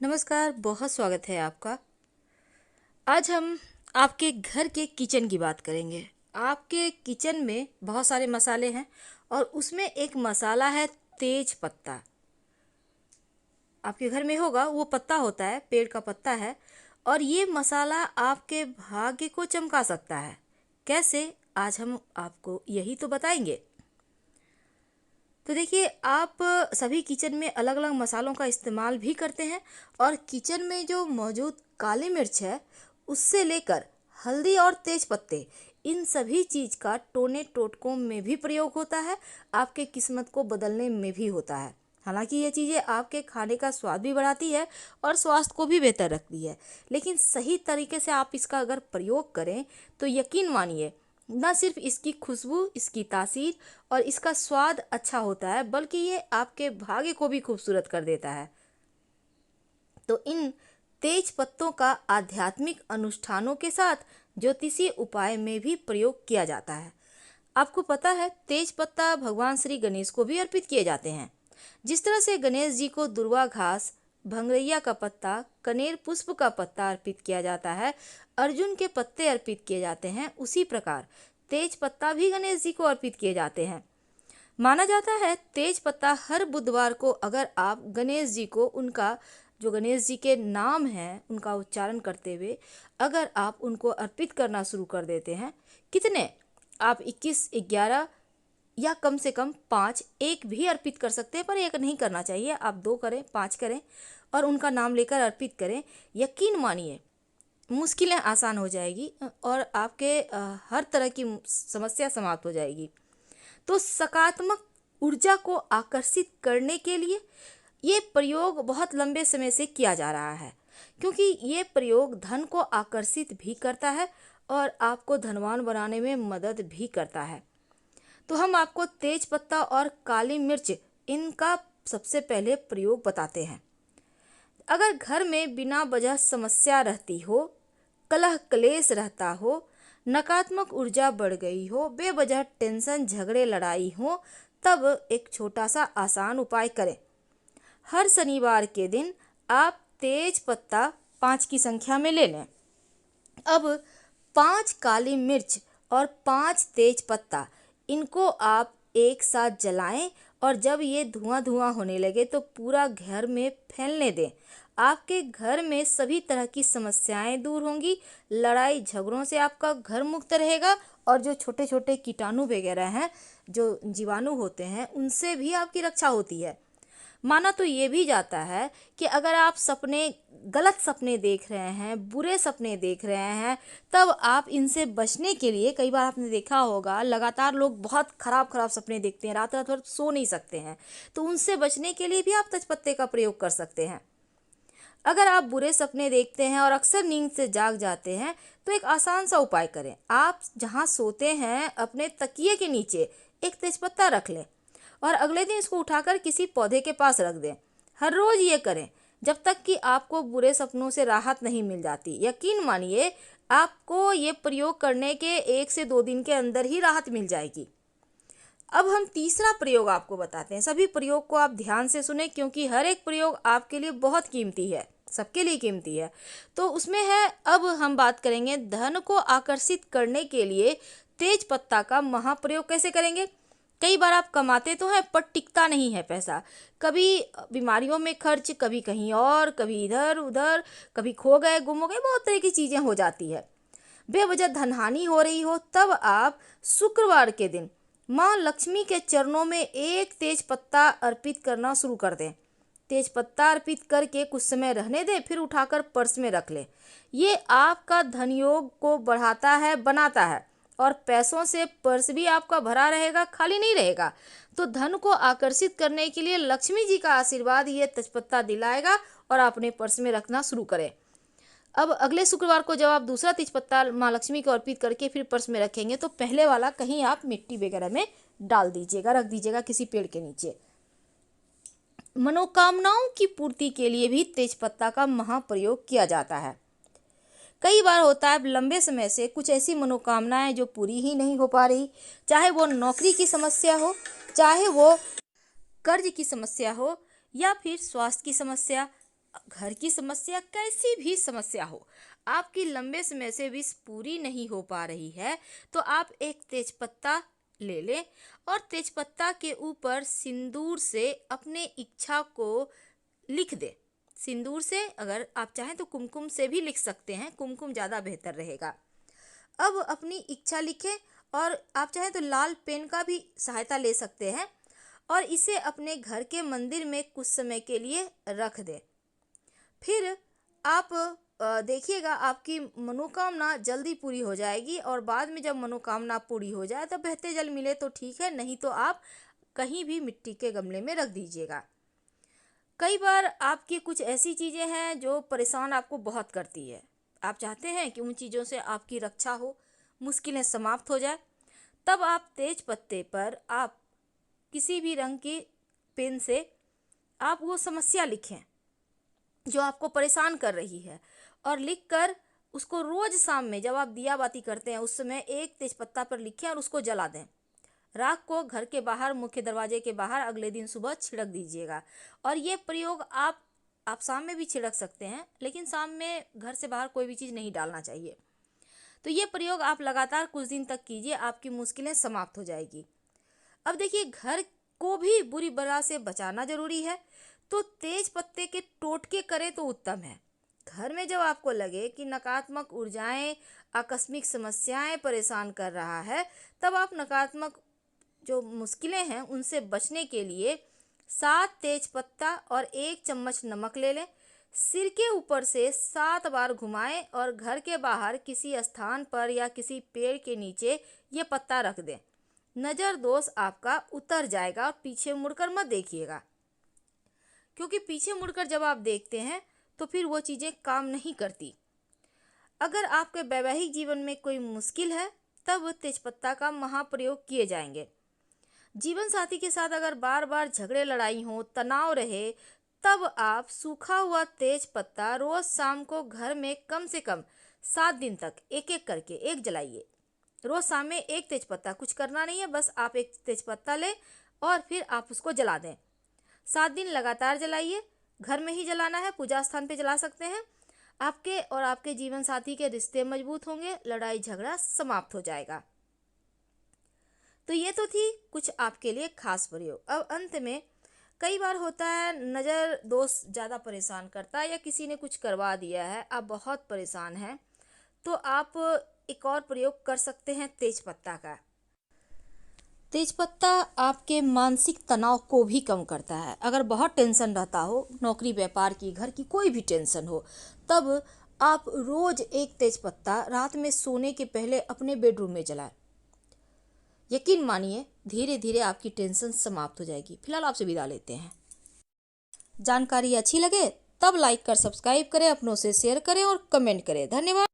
नमस्कार, बहुत स्वागत है आपका। आज हम आपके घर के किचन की बात करेंगे। आपके किचन में बहुत सारे मसाले हैं और उसमें एक मसाला है तेज पत्ता। आपके घर में होगा, वो पत्ता होता है, पेड़ का पत्ता है और ये मसाला आपके भाग्य को चमका सकता है। कैसे? आज हम आपको यही तो बताएंगे। तो देखिए, आप सभी किचन में अलग अलग मसालों का इस्तेमाल भी करते हैं और किचन में जो मौजूद काली मिर्च है उससे लेकर हल्दी और तेज पत्ते, इन सभी चीज़ का टोने टोटकों में भी प्रयोग होता है, आपके किस्मत को बदलने में भी होता है। हालांकि ये चीज़ें आपके खाने का स्वाद भी बढ़ाती है और स्वास्थ्य को भी बेहतर रखती है, लेकिन सही तरीके से आप इसका अगर प्रयोग करें तो यकीन मानिए, न सिर्फ इसकी खुशबू, इसकी तासीर और इसका स्वाद अच्छा होता है, बल्कि ये आपके भाग्य को भी खूबसूरत कर देता है। तो इन तेज पत्तों का आध्यात्मिक अनुष्ठानों के साथ ज्योतिषीय उपाय में भी प्रयोग किया जाता है। आपको पता है, तेज पत्ता भगवान श्री गणेश को भी अर्पित किए जाते हैं। जिस तरह से गणेश जी को दुर्वा घास, भंगरैया का पत्ता, कनेर पुष्प का पत्ता अर्पित किया जाता है, अर्जुन के पत्ते अर्पित किए जाते हैं, उसी प्रकार तेज पत्ता भी गणेश जी को अर्पित किए जाते हैं। माना जाता है तेज पत्ता हर बुधवार को अगर आप गणेश जी को उनका जो गणेश जी के नाम है उनका उच्चारण करते हुए अगर आप उनको अर्पित करना शुरू कर देते हैं, कितने आप 21, 11 या कम से कम 5, एक भी अर्पित कर सकते हैं, पर एक नहीं करना चाहिए। आप 2 करें, 5 करें और उनका नाम लेकर अर्पित करें। यकीन मानिए, मुश्किलें आसान हो जाएगी और आपके हर तरह की समस्या समाप्त हो जाएगी। तो सकारात्मक ऊर्जा को आकर्षित करने के लिए ये प्रयोग बहुत लंबे समय से किया जा रहा है, क्योंकि ये प्रयोग धन को आकर्षित भी करता है और आपको धनवान बनाने में मदद भी करता है। तो हम आपको तेज पत्ता और काली मिर्च, इनका सबसे पहले प्रयोग बताते हैं। अगर घर में बिना वजह समस्या रहती हो, कलह क्लेश रहता हो, नकारात्मक ऊर्जा बढ़ गई हो, बेवजह टेंशन, झगड़े, लड़ाई हो, तब एक छोटा सा आसान उपाय करें। हर शनिवार के दिन आप तेज पत्ता 5 की संख्या में ले लें। अब 5 काली मिर्च और 5 तेज पत्ता, इनको आप एक साथ जलाएं और जब ये धुआं धुआं होने लगे तो पूरा घर में फैलने दें। आपके घर में सभी तरह की समस्याएं दूर होंगी, लड़ाई झगड़ों से आपका घर मुक्त रहेगा और जो छोटे छोटे कीटाणु वगैरह हैं, जो जीवाणु होते हैं, उनसे भी आपकी रक्षा होती है। माना तो ये भी जाता है कि अगर आप गलत सपने देख रहे हैं, बुरे सपने देख रहे हैं, तब आप इनसे बचने के लिए, कई बार आपने देखा होगा लगातार लोग बहुत खराब खराब सपने देखते हैं, रात रात भर सो नहीं सकते हैं, तो उनसे बचने के लिए भी आप तेजपत्ते का प्रयोग कर सकते हैं। अगर आप बुरे सपने देखते हैं और अक्सर नींद से जाग जाते हैं, तो एक आसान सा उपाय करें। आप जहाँ सोते हैं अपने तकिए के नीचे एक तेजपत्ता रख लें और अगले दिन इसको उठाकर किसी पौधे के पास रख दें। हर रोज ये करें जब तक कि आपको बुरे सपनों से राहत नहीं मिल जाती। यकीन मानिए, आपको ये प्रयोग करने के 1 से 2 दिन के अंदर ही राहत मिल जाएगी। अब हम तीसरा प्रयोग आपको बताते हैं। सभी प्रयोग को आप ध्यान से सुने, क्योंकि हर एक प्रयोग आपके लिए बहुत कीमती है, सबके लिए कीमती है। तो उसमें है, अब हम बात करेंगे धन को आकर्षित करने के लिए तेज पत्ता का महाप्रयोग कैसे करेंगे। कई बार आप कमाते तो हैं पर टिकता नहीं है पैसा, कभी बीमारियों में खर्च, कभी कहीं और, कभी इधर उधर, कभी खो गए, गुम हो गए, बहुत तरह की चीज़ें हो जाती है, बेवजह धनहानि हो रही हो, तब आप शुक्रवार के दिन माँ लक्ष्मी के चरणों में एक तेज पत्ता अर्पित करना शुरू कर दें। तेज पत्ता अर्पित करके कुछ समय रहने दें, फिर उठाकर पर्स में रख लें। ये आपका धन योग को बढ़ाता है, बनाता है और पैसों से पर्स भी आपका भरा रहेगा, खाली नहीं रहेगा। तो धन को आकर्षित करने के लिए लक्ष्मी जी का आशीर्वाद ये तेजपत्ता दिलाएगा और आप अपने पर्स में रखना शुरू करें। अब अगले शुक्रवार को जब आप दूसरा तेजपत्ता माँ लक्ष्मी को अर्पित करके फिर पर्स में रखेंगे, तो पहले वाला कहीं आप मिट्टी वगैरह में डाल दीजिएगा, रख दीजिएगा किसी पेड़ के नीचे। मनोकामनाओं की पूर्ति के लिए भी तेजपत्ता का महाप्रयोग किया जाता है। कई बार होता है लंबे समय से कुछ ऐसी मनोकामनाएं जो पूरी ही नहीं हो पा रही, चाहे वो नौकरी की समस्या हो, चाहे वो कर्ज की समस्या हो, या फिर स्वास्थ्य की समस्या, घर की समस्या कैसी भी समस्या हो, आपकी लंबे समय से विश पूरी नहीं हो पा रही है, तो आप एक तेजपत्ता ले लें और तेजपत्ता के ऊपर सिंदूर से अपने इच्छा को लिख दें। सिंदूर से, अगर आप चाहें तो कुमकुम से भी लिख सकते हैं, कुमकुम ज़्यादा बेहतर रहेगा। अब अपनी इच्छा लिखें और आप चाहें तो लाल पेन का भी सहायता ले सकते हैं और इसे अपने घर के मंदिर में कुछ समय के लिए रख दें। फिर आप देखिएगा आपकी मनोकामना जल्दी पूरी हो जाएगी और बाद में जब मनोकामना पूरी हो जाए तो बहते जल मिले तो ठीक है, नहीं तो आप कहीं भी मिट्टी के गमले में रख दीजिएगा। कई बार आपकी कुछ ऐसी चीज़ें हैं जो परेशान आपको बहुत करती है, आप चाहते हैं कि उन चीज़ों से आपकी रक्षा हो, मुश्किलें समाप्त हो जाए, तब आप तेज पत्ते पर आप किसी भी रंग की पेन से आप वो समस्या लिखें जो आपको परेशान कर रही है और लिखकर उसको रोज शाम में जब आप दिया बाती करते हैं उस समय एक तेजपत्ता पर लिखें और उसको जला दें। राख को घर के बाहर, मुख्य दरवाजे के बाहर अगले दिन सुबह छिड़क दीजिएगा। और ये प्रयोग आप शाम में भी छिड़क सकते हैं, लेकिन शाम में घर से बाहर कोई भी चीज़ नहीं डालना चाहिए। तो ये प्रयोग आप लगातार कुछ दिन तक कीजिए, आपकी मुश्किलें समाप्त हो जाएगी। अब देखिए, घर को भी बुरी बला से बचाना जरूरी है, तो तेज पत्ते के टोटके करें तो उत्तम है। घर में जब आपको लगे कि नकारात्मक ऊर्जाएं, आकस्मिक समस्याएं परेशान कर रहा है, तब आप नकारात्मक जो मुश्किलें हैं उनसे बचने के लिए 7 तेज पत्ता और 1 चम्मच नमक ले लें, सिर के ऊपर से 7 बार घुमाएं और घर के बाहर किसी स्थान पर या किसी पेड़ के नीचे ये पत्ता रख दें। नज़र दोष आपका उतर जाएगा और पीछे मुड़कर मत देखिएगा, क्योंकि पीछे मुड़कर जब आप देखते हैं तो फिर वो चीज़ें काम नहीं करती। अगर आपके वैवाहिक जीवन में कोई मुश्किल है, तब तेजपत्ता का महाप्रयोग किए जाएंगे। जीवन साथी के साथ अगर बार बार झगड़े लड़ाई हो, तनाव रहे, तब आप सूखा हुआ तेज पत्ता रोज शाम को घर में कम से कम 7 दिन तक एक एक करके एक जलाइए। रोज शाम में एक तेजपत्ता, कुछ करना नहीं है, बस आप एक तेजपत्ता लें और फिर आप उसको जला दें। 7 दिन लगातार जलाइए, घर में ही जलाना है, पूजा स्थान पे जला सकते हैं। आपके और आपके जीवन साथी के रिश्ते मजबूत होंगे, लड़ाई झगड़ा समाप्त हो जाएगा। तो ये तो थी कुछ आपके लिए खास प्रयोग। अब अंत में, कई बार होता है नज़र दोष ज़्यादा परेशान करता है या किसी ने कुछ करवा दिया है, आप बहुत परेशान हैं, तो आप एक और प्रयोग कर सकते हैं तेजपत्ता का। तेजपत्ता आपके मानसिक तनाव को भी कम करता है। अगर बहुत टेंशन रहता हो, नौकरी व्यापार की, घर की कोई भी टेंशन हो, तब आप रोज एक तेजपत्ता रात में सोने के पहले अपने बेडरूम में जलाएं। यकीन मानिए, धीरे धीरे आपकी टेंशन समाप्त हो जाएगी। फिलहाल आपसे विदा लेते हैं। जानकारी अच्छी लगे तब लाइक कर सब्सक्राइब करें, अपनों से शेयर करें और कमेंट करें। धन्यवाद।